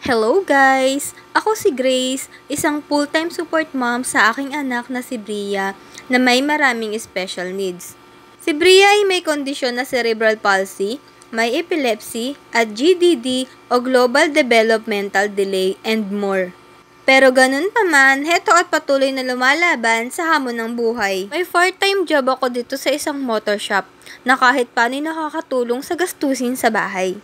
Hello guys! Ako si Grace, isang full-time support mom sa aking anak na si Bria na may maraming special needs. Si Bria ay may kondisyon na cerebral palsy, may epilepsy, at GDD o Global Developmental Delay and more. Pero ganun pa man, heto at patuloy na lumalaban sa hamon ng buhay. May part-time job ako dito sa isang motor shop na kahit paano nakakatulong sa gastusin sa bahay.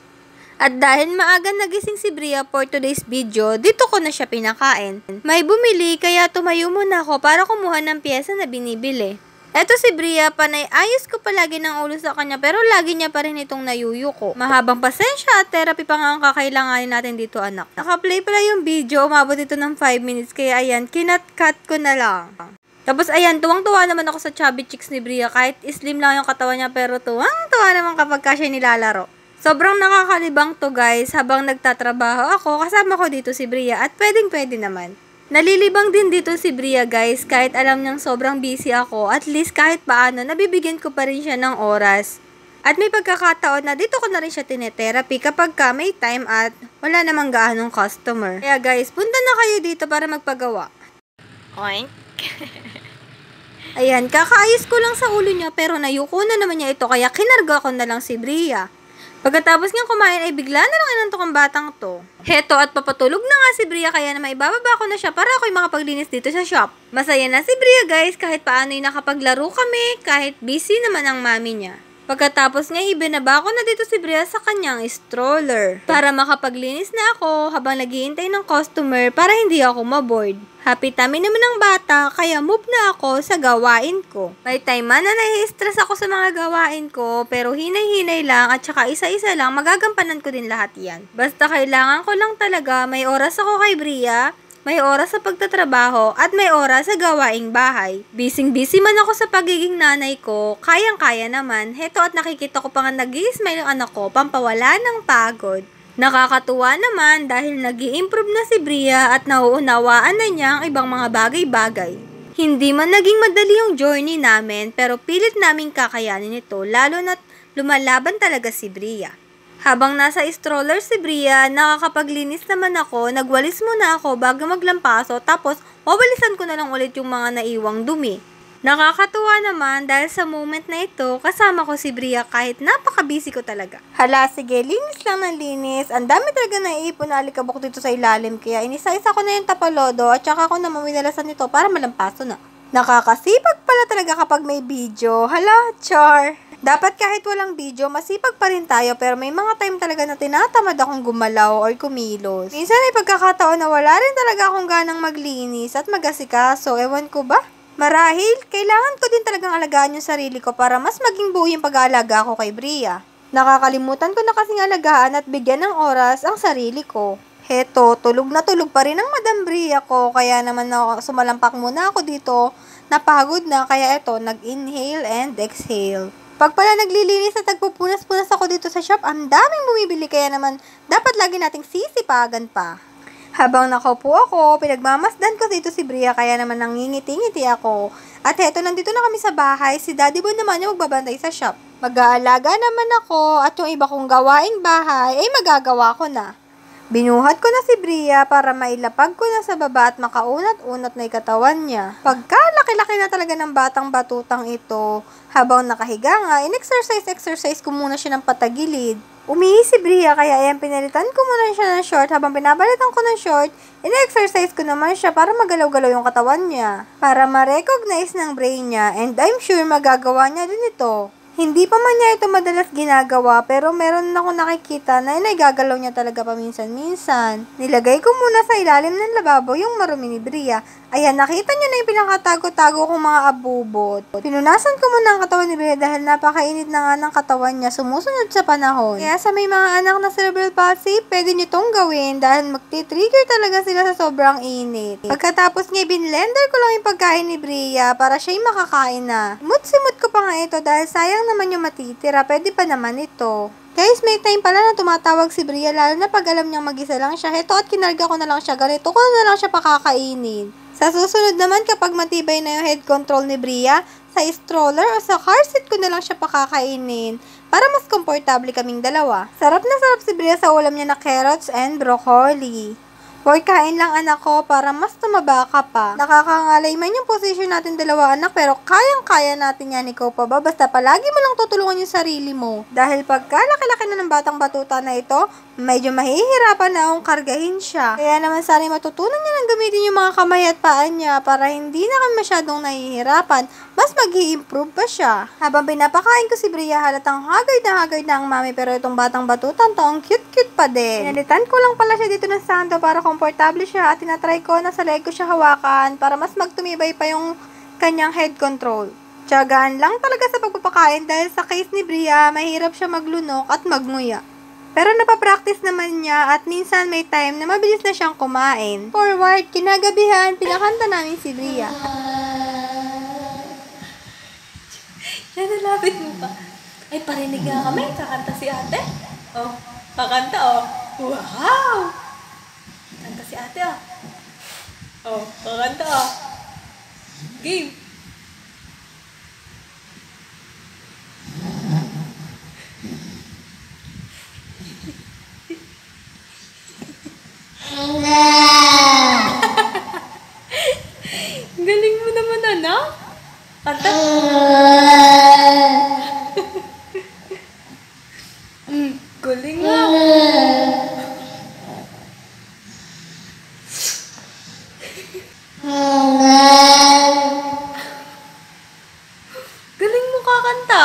At dahil maaga nagising si Bria for today's video, dito ko na siya pinakain. May bumili kaya tumayo muna ako para kumuha ng pyesa na binibili. Eto si Bria, panay ayos ko palagi ng ulo sa kanya pero lagi niya pa rin itong nayuyuko. Mahabang pasensya at therapy pa nga ang kakailanganin natin dito anak. Nakaplay pala yung video, umabot ito ng 5 minutes kaya ayan, kinat-cut ko na lang. Tapos ayan, tuwang-tuwa naman ako sa chubby chicks ni Bria kahit slim lang yung katawan niya pero tuwang-tuwa naman kapag siya nilalaro. Sobrang nakakalibang to guys, habang nagtatrabaho ako, kasama ko dito si Bria at pwedeng-pwede naman. Nalilibang din dito si Bria guys, kahit alam niyang sobrang busy ako, at least kahit paano, nabibigyan ko pa rin siya ng oras. At may pagkakataon na dito ko na rin siya tinetherapy kapag ka may time at wala namang gaanong customer. Kaya guys, punta na kayo dito para magpagawa. Oink! Ayan, kakaayos ko lang sa ulo niya pero nayuko na naman niya ito kaya kinarga ko na lang si Bria. Pagkatapos niyang kumain ay bigla na lang inantok ang batang to. Heto at papatulog na nga si Bria kaya naman ibababa ko na siya para ako'y makapaglinis dito sa shop. Masaya na si Bria guys kahit paano'y nakapaglaro kami kahit busy naman ang mami niya. Pagkatapos nga ibinaba ko na dito si Bria sa kanyang stroller para makapaglinis na ako habang naghihintay ng customer para hindi ako maboard. Happy tummy naman ng bata kaya move na ako sa gawain ko. May time man na nai-stress ako sa mga gawain ko pero hinay-hinay lang at saka isa-isa lang magagampanan ko din lahat yan. Basta kailangan ko lang talaga may oras ako kay Bria, may oras sa pagtatrabaho at may oras sa gawaing bahay. Busy man ako sa pagiging nanay ko, kayang-kaya naman. Heto at nakikita ko pa nga nag-i-smile ang anak ko, pampawala ng pagod. Nakakatuwa naman dahil nag-i-improve na si Bria at nauunawaan na niya ang ibang mga bagay-bagay. Hindi man naging madali yung journey namin pero pilit naming kakayanin ito lalo na't lumalaban talaga si Bria. Habang nasa stroller si Bria, nakakapaglinis naman ako, nagwalis muna ako bago maglampaso tapos wawalisan ko na lang ulit yung mga naiwang dumi. Nakakatuwa naman dahil sa moment na ito, kasama ko si Bria kahit napaka-busy ko talaga. Hala, sige, linis lang ng linis. Ang dami talaga naiipon na alikabok dito sa ilalim kaya inisa-isa ko na yung tapalodo at saka ko na mawinalasan nito para malampaso na. Nakakasipag pala talaga kapag may video. Hala, char! Dapat kahit walang video, masipag pa rin tayo pero may mga time talaga na tinatamad akong gumalaw or kumilos. Minsan ay pagkakataon na wala rin talaga akong ganang maglinis at mag-asikaso. Ewan ko ba? Marahil, kailangan ko din talagang alagaan yung sarili ko para mas maging buo yung pag-aalaga ko kay Bria. Nakakalimutan ko na kasing alagaan at bigyan ng oras ang sarili ko. Heto, tulog na tulog pa rin ang Madam Bria ko kaya naman sumalampak muna ako dito. Napagod na kaya eto, nag-inhale and exhale. Pag pala naglilinis at nagpupunas-punas ako dito sa shop, ang daming bumibili kaya naman dapat lagi nating sisipagan pa. Habang nakaupo ako, pinagmamasdan ko dito si Bria kaya naman nangingiti-ngiti ako. At heto, nandito na kami sa bahay, si Daddy Bon naman yung magbabantay sa shop. Mag-aalaga naman ako at yung iba kong gawaing bahay ay magagawa ko na. Binuhat ko na si Bria para mailapag ko na sa baba at makaunat-unat na ikatawan niya. Pagka-laki-laki na talaga ng batang batutang ito, habang nakahiga nga, in-exercise ko muna siya ng patagilid. Umihi si Bria kaya ayan pinalitan ko muna siya ng short habang pinabalitan ko ng short, in-exercise ko naman siya para magalaw-galaw yung katawan niya. Para ma-recognize ng brain niya and I'm sure magagawa niya din ito. Hindi pa man niya ito madalas ginagawa pero meron akong nakikita na naigagalaw niya talaga paminsan-minsan. Nilagay ko muna sa ilalim ng lababo yung marumi ni Bria. Ayan, nakita niyo na yung pinakatago-tago kong mga abubot. Pinunasan ko muna ang katawan ni Bria dahil napakainit na nga ng katawan niya sumusunod sa panahon. Kaya sa may mga anak na cerebral palsy, pwede niyo tong gawin dahil magti-trigger talaga sila sa sobrang init. Pagkatapos nga, binlender ko lang yung pagkain ni Bria para siya'y makakain na. Simut-simut ko pa nga ito dahil sayang naman yung matitira. Pwede pa naman ito. Guys, may time pala na tumatawag si Bria lalo na pag alam niyang mag-isa lang siya. Heto at kinarga ko na lang siya. Ganito ko na lang siya pakakainin. Sa susunod naman kapag matibay na yung head control ni Bria, sa stroller o sa car seat ko na lang siya pakakainin. para mas komportable kaming dalawa. Sarap na sarap si Bria sa ulam niya na carrots and broccoli. Hoy, kain lang anak ko para mas tumaba ka pa. Nakakangalay man yung posisyon natin dalawa anak pero kayang-kaya natin yan ikaw pa ba? Basta palagi mo lang tutulungan yung sarili mo. Dahil pagka laki-laki na ng batang batuta na ito, medyo mahihirapan na akong kargahin siya. Kaya naman sana matutunan niya ng gamitin yung mga kamay at paan niya para hindi na kami masyadong nahihirapan. Mas mag-i-improve pa siya. Habang pinapakain ko si Bria, halatang hagard na ang mami pero itong batang batutan to, ang cute-cute pa din. Pinalitan ko lang pala siya dito ng sando para komportable siya at tinatry ko na sa leg ko siya hawakan para mas magtumibay pa yung kanyang head control. Tiyagaan lang talaga sa pagpapakain dahil sa case ni Bria, mahirap siya maglunok at magmuya. Pero napapractice naman niya at minsan may time na mabilis na siyang kumain. Forward, kinagabihan, pinakanta namin si Bria. Yan, nalapit mo pa. Ay, parinig nga kami. Kakanta si ate. Oh, kakanta oh. Wow! Kanta si ate oh. Oh, kakanta oh. Game. Galing mo naman, anak. Kanta. Galing nga. Galing mo kakanta.